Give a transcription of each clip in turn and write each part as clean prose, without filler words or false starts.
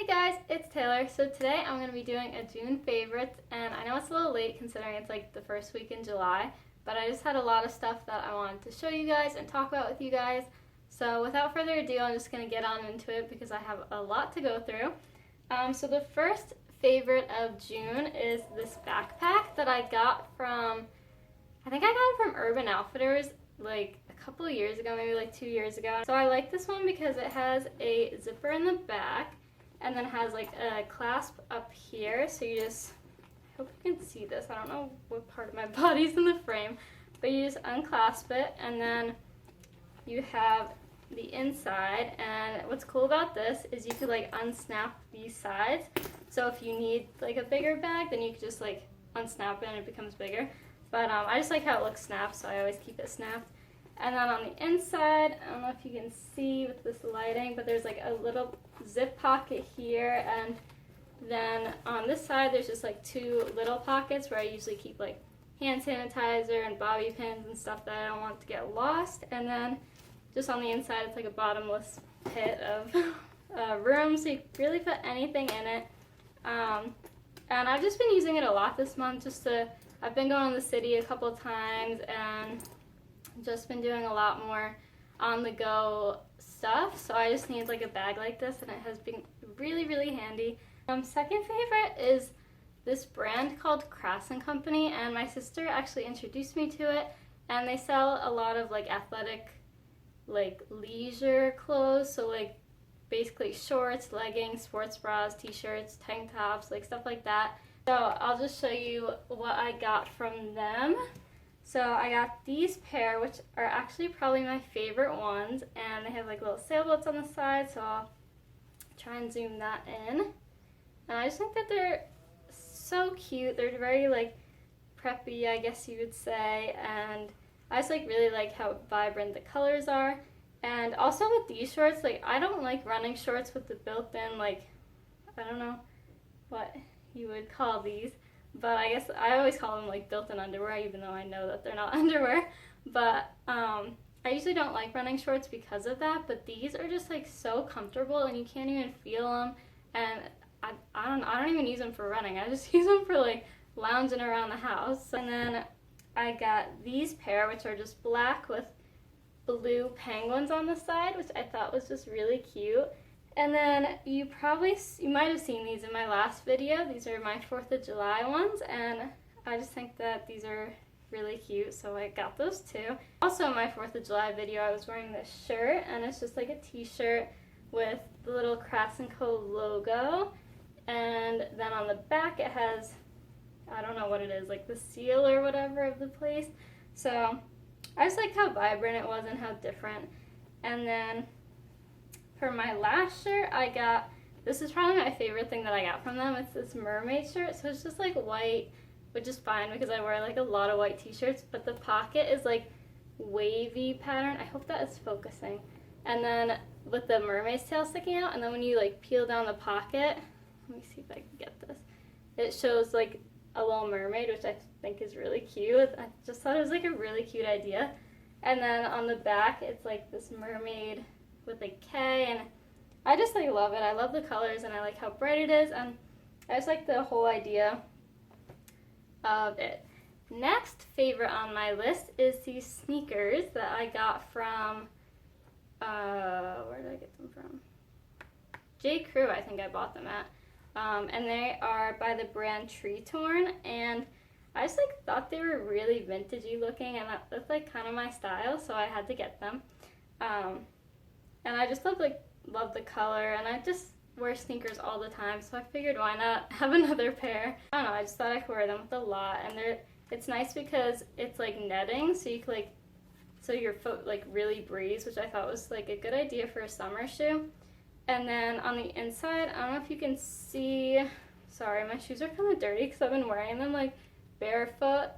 Hey guys, it's Taylor. So today I'm going to be doing a June favorites, and I know it's a little late considering it's like the first week in July, but I just had a lot of stuff that I wanted to show you guys and talk about with you guys. So without further ado, I'm just going to get on into it because I have a lot to go through. So the first favorite of June is this backpack that I got from, I think I got it from Urban Outfitters like a couple of years ago, maybe like 2 years ago. So I like this one because it has a zipper in the back and then has like a clasp up here. So you just, I hope you can see this. I don't know what part of my body's in the frame, but you just unclasp it and then you have the inside. And what's cool about this is you could like unsnap these sides. So if you need like a bigger bag, then you could just like unsnap it and it becomes bigger. But I just like how it looks snapped, so I always keep it snapped. And then on the inside, I don't know if you can see with this lighting, but there's like a little zip pocket here, and then on this side there's just like two little pockets where I usually keep like hand sanitizer and bobby pins and stuff that I don't want to get lost. And then just on the inside it's like a bottomless pit of room, so you can really put anything in it. And I've just been using it a lot this month. I've been going to the city a couple of times and just been doing a lot more on the go stuff, so I just need like a bag like this, and it has been really handy. Second favorite is this brand called Crass & Company, and my sister actually introduced me to it, and they sell a lot of like athletic, like leisure clothes, so like basically shorts, leggings, sports bras, t-shirts, tank tops, like stuff like that. So I'll just show you what I got from them. So I got these pair, which are actually probably my favorite ones, and they have like little sailboats on the side, so I'll try and zoom that in. And I just think that they're so cute. They're very like preppy, I guess you would say, and I just like really like how vibrant the colors are. And also with these shorts, like I don't like running shorts with the built-in, like, I don't know what you would call these, but I guess I always call them like built-in underwear, even though I know that they're not underwear. But I usually don't like running shorts because of that, but these are just like so comfortable and you can't even feel them. And I don't even use them for running. I just use them for like lounging around the house. And then I got these pair, which are just black with blue penguins on the side, which I thought was just really cute. And then you might have seen these in my last video. These are my 4th of July ones, and I just think that these are really cute, so I got those too. Also in my 4th of July video, I was wearing this shirt, and it's just like a t-shirt with the little Crass & Co logo, and then on the back it has, I don't know what it is, like the seal or whatever of the place. So I just like how vibrant it was and how different. And then for my last shirt, I got, this is probably my favorite thing that I got from them. It's this mermaid shirt, so it's just like white, which is fine because I wear like a lot of white t-shirts, but the pocket is like wavy pattern. I hope that is focusing. And then with the mermaid's tail sticking out, and then when you like peel down the pocket, let me see if I can get this, it shows like a little mermaid, which I think is really cute. I just thought it was like a really cute idea. And then on the back, it's like this mermaid with a K, and I just like love it. I love the colors and I like how bright it is, and I just like the whole idea of it. Next favorite on my list is these sneakers that I got from, where did I get them from? J. Crew, I think I bought them at. And they are by the brand Tree Torn, and I just like thought they were really vintagey looking, and that's like kind of my style, so I had to get them. And I just love the color, and I just wear sneakers all the time, so I figured why not have another pair. I don't know, I just thought I could wear them with a lot, and it's nice because it's like netting, so you can like, so your foot like really breathes, which I thought was like a good idea for a summer shoe. And then on the inside, I don't know if you can see, sorry, my shoes are kind of dirty because I've been wearing them like barefoot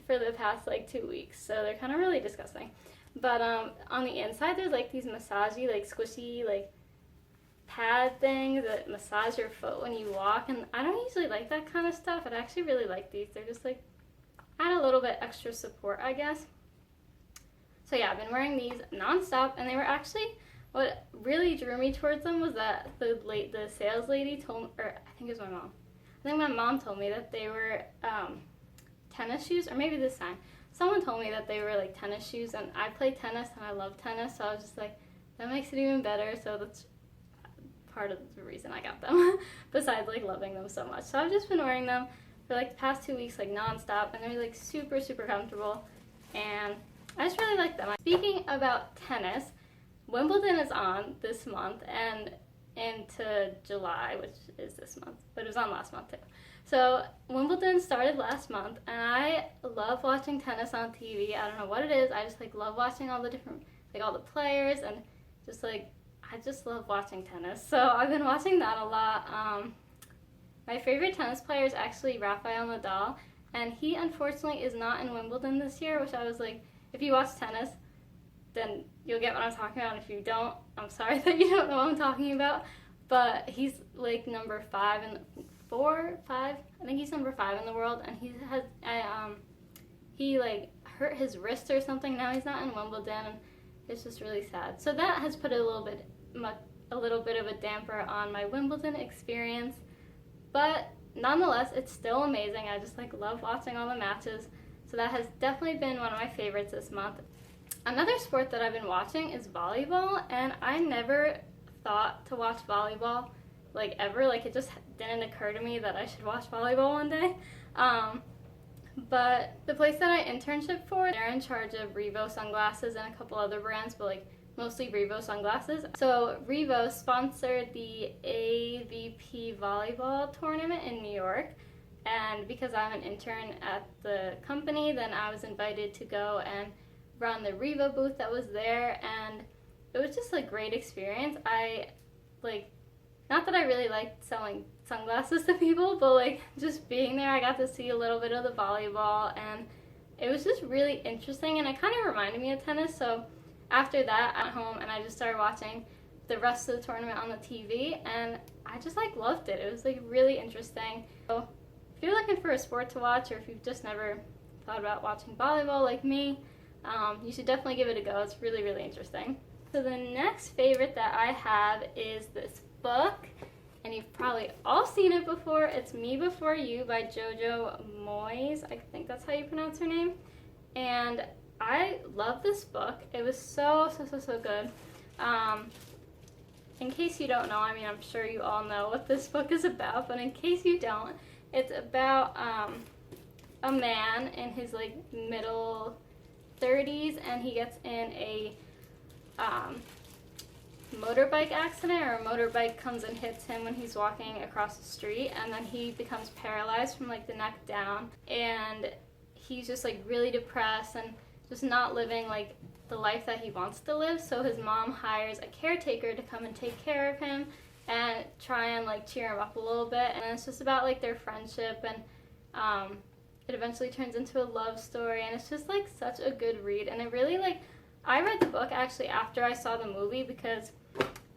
for the past like 2 weeks, so they're kind of really disgusting. But on the inside, there's like these massagey, like squishy, like pad things that massage your foot when you walk. And I don't usually like that kind of stuff, but I actually really like these. They're just like, add a little bit extra support, I guess. So yeah, I've been wearing these nonstop, and they were actually what really drew me towards them was that the sales lady told, or I think it was my mom. I think my mom told me that they were tennis shoes, or maybe this time. Someone told me that they were like tennis shoes, and I play tennis and I love tennis, so I was just like, that makes it even better. So that's part of the reason I got them, besides like loving them so much. So I've just been wearing them for like the past 2 weeks, like nonstop, and they're like super, super comfortable, and I just really like them. Speaking about tennis, Wimbledon is on this month and into July, which is this month, but it was on last month too. So Wimbledon started last month, and I love watching tennis on TV. I don't know what it is. I just like love watching all the different, like all the players, and just like I just love watching tennis. So I've been watching that a lot. My favorite tennis player is actually Rafael Nadal, and he unfortunately is not in Wimbledon this year, which I was like, if you watch tennis, then you'll get what I'm talking about. If you don't, I'm sorry that you don't know what I'm talking about. But he's like number 5 and 4, 5. I think he's number 5 in the world, and he like hurt his wrist or something. Now he's not in Wimbledon, and it's just really sad. So that has put a little bit of a damper on my Wimbledon experience. But nonetheless, it's still amazing. I just like love watching all the matches. So that has definitely been one of my favorites this month. Another sport that I've been watching is volleyball, and I never thought to watch volleyball, like ever. Like it just didn't occur to me that I should watch volleyball one day. But the place that I internship for, they're in charge of Revo sunglasses and a couple other brands, but like mostly Revo sunglasses. So Revo sponsored the AVP volleyball tournament in New York, and because I'm an intern at the company, then I was invited to go and run the Revo booth that was there, and it was just a great experience. I like, not that I really liked selling sunglasses to people, but like just being there, I got to see a little bit of the volleyball, and it was just really interesting, and it kind of reminded me of tennis. So after that, I went home and I just started watching the rest of the tournament on the TV, and I just like loved it. It was like really interesting. So if you're looking for a sport to watch, or if you've just never thought about watching volleyball like me, you should definitely give it a go. It's really, really interesting. So the next favorite that I have is this book, and you've probably all seen it before. It's Me Before You by Jojo Moyes. I think that's how you pronounce her name. And I love this book. It was so good. In case you don't know, I mean, I'm sure you all know what this book is about, but in case you don't, it's about a man in his like middle 30s, and he gets in a motorbike accident, or a motorbike comes and hits him when he's walking across the street, and then he becomes paralyzed from like the neck down, and he's just like really depressed and just not living like the life that he wants to live. So his mom hires a caretaker to come and take care of him and try and like cheer him up a little bit, and it's just about like their friendship, and it eventually turns into a love story, and it's just like such a good read. And it really like, I read the book actually after I saw the movie, because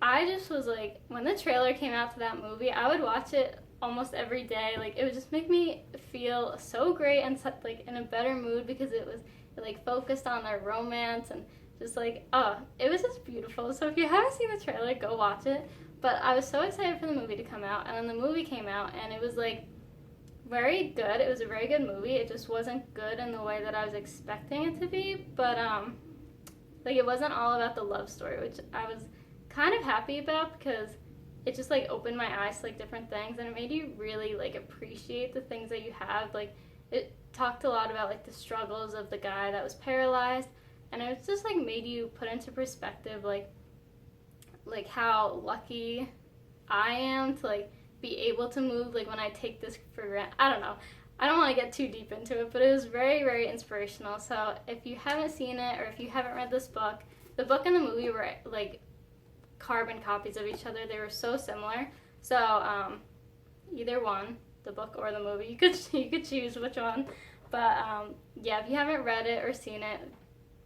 I just was like, when the trailer came out to that movie, I would watch it almost every day. Like it would just make me feel so great and like in a better mood, because it like focused on their romance, and just like, oh, it was just beautiful. So if you haven't seen the trailer, go watch it. But I was so excited for the movie to come out, and then the movie came out, and it was like very good. It was a very good movie. It just wasn't good in the way that I was expecting it to be, but like it wasn't all about the love story, which I was kind of happy about, because it just like opened my eyes to like different things, and it made you really like appreciate the things that you have. Like it talked a lot about like the struggles of the guy that was paralyzed, and it just like made you put into perspective like how lucky I am to like be able to move, like when I take this for granted. I don't know. I don't want to get too deep into it, but it was very, very inspirational. So if you haven't seen it, or if you haven't read this book, the book and the movie were like carbon copies of each other. They were so similar. So either one, the book or the movie, you could choose which one. But yeah, if you haven't read it or seen it,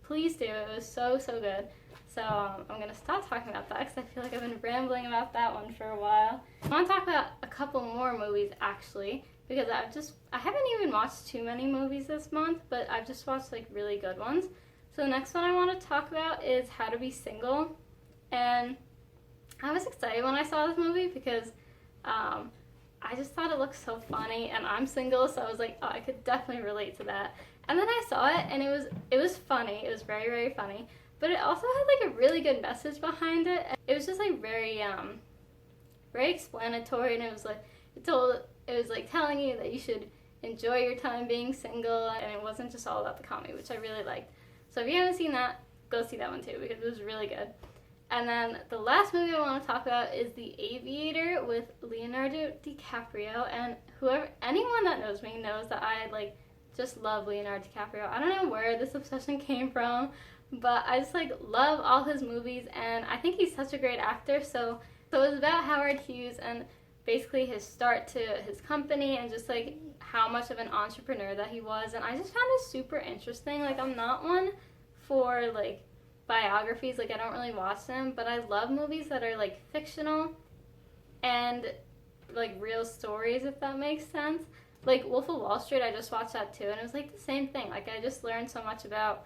please do. It was so good. So I'm going to stop talking about that, because I feel like I've been rambling about that one for a while. I want to talk about a couple more movies actually, because I haven't even watched too many movies this month, but I've just watched like really good ones. So the next one I want to talk about is How to Be Single. And I was excited when I saw this movie because I just thought it looked so funny, and I'm single, so I was like, oh, I could definitely relate to that. And then I saw it, and it was funny. It was very, very funny. But it also had like a really good message behind it. It was just like very explanatory, and it was like telling you that you should enjoy your time being single, and it wasn't just all about the comedy, which I really liked. So if you haven't seen that, go see that one too, because it was really good. And then the last movie I want to talk about is The Aviator with Leonardo DiCaprio. And anyone that knows me knows that I like just love Leonardo DiCaprio. I don't know where this obsession came from, but I just like love all his movies, and I think he's such a great actor. So it was about Howard Hughes and basically his start to his company, and just like how much of an entrepreneur that he was. And I just found it super interesting. Like, I'm not one for like biographies, like I don't really watch them, but I love movies that are like fictional and like real stories, if that makes sense. Like Wolf of Wall Street, I just watched that too, and it was like the same thing. Like, I just learned so much about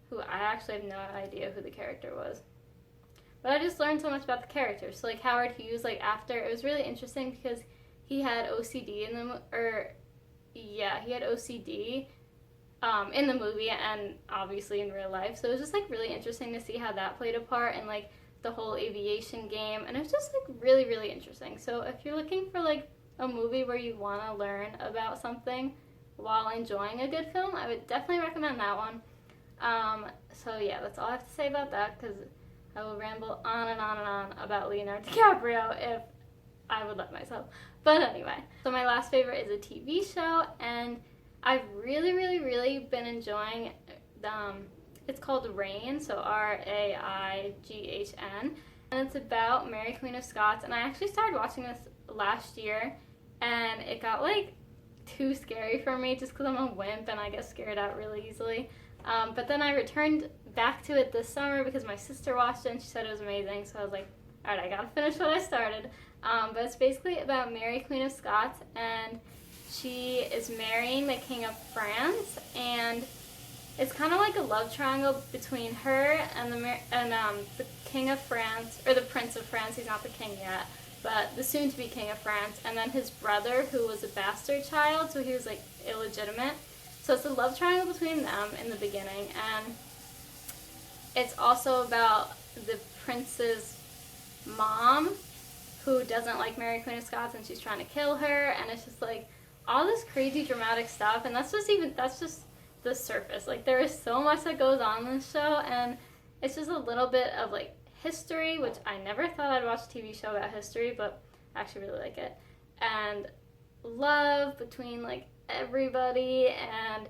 who I actually have no idea who the character was, but I just learned so much about the character. So like Howard Hughes, like after, it was really interesting because he had OCD he had OCD in the movie and obviously in real life. So it was just like really interesting to see how that played a part in like the whole aviation game, and it was just like really, really interesting. So if you're looking for like a movie where you want to learn about something while enjoying a good film, I would definitely recommend that one. So yeah, that's all I have to say about that, because I will ramble on and on and on about Leonardo DiCaprio if I would let myself. But anyway, so my last favorite is a TV show, and I've really, really, really been enjoying, it's called Reign, so Raighn, and it's about Mary Queen of Scots, and I actually started watching this last year, and it got like too scary for me just because I'm a wimp and I get scared out really easily. But then I returned back to it this summer because my sister watched it and she said it was amazing, so I was like, alright, I gotta finish what I started. But it's basically about Mary Queen of Scots, and she is marrying the King of France, and it's kind of like a love triangle between her and the King of France, or the Prince of France. He's not the king yet, but the soon-to-be King of France, and then his brother, who was a bastard child, so he was like illegitimate. So it's a love triangle between them in the beginning, and it's also about the prince's mom, who doesn't like Mary Queen of Scots, and she's trying to kill her, and it's just like all this crazy dramatic stuff, and that's just the surface. Like, there is so much that goes on in this show, and it's just a little bit of like history, which I never thought I'd watch a TV show about history, but I actually really like it, and love between like everybody, and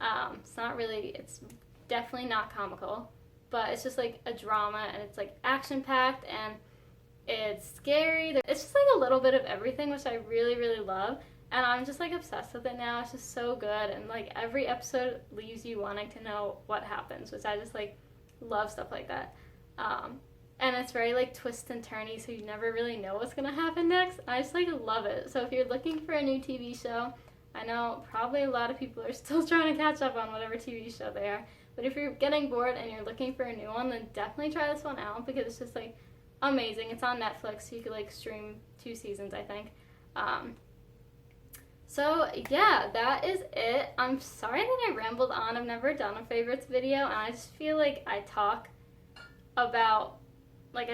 it's definitely not comical, but it's just like a drama, and it's like action packed, and it's scary. It's just like a little bit of everything, which I really, really love, and I'm just like obsessed with it now. It's just so good, and like every episode leaves you wanting to know what happens, which I just like love stuff like that. And it's very like twist and turny, so you never really know what's gonna happen next. I just like love it. So if you're looking for a new TV show, I know probably a lot of people are still trying to catch up on whatever TV show they are, but if you're getting bored and you're looking for a new one, then definitely try this one out, because it's just like amazing. It's on Netflix, so you could like stream 2 seasons, I think. So yeah, that is it. I'm sorry that I rambled on. I've never done a favorites video, and I just feel like I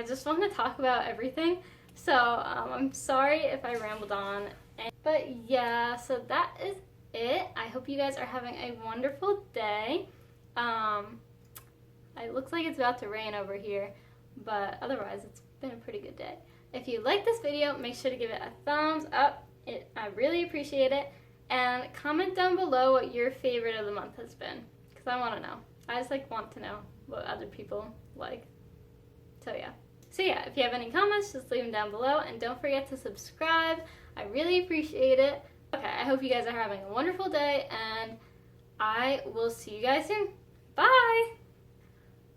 just want to talk about everything. So I'm sorry if I rambled on. But yeah, so that is it. I hope you guys are having a wonderful day. It looks like it's about to rain over here, but otherwise it's been a pretty good day. If you like this video, make sure to give it a thumbs up. I really appreciate it. And comment down below what your favorite of the month has been, because I want to know. I just like want to know what other people like. So yeah, if you have any comments, just leave them down below, and don't forget to subscribe. I really appreciate it. Okay, I hope you guys are having a wonderful day, and I will see you guys soon. Bye!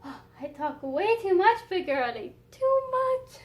I talk way too much, big girlie. Too much.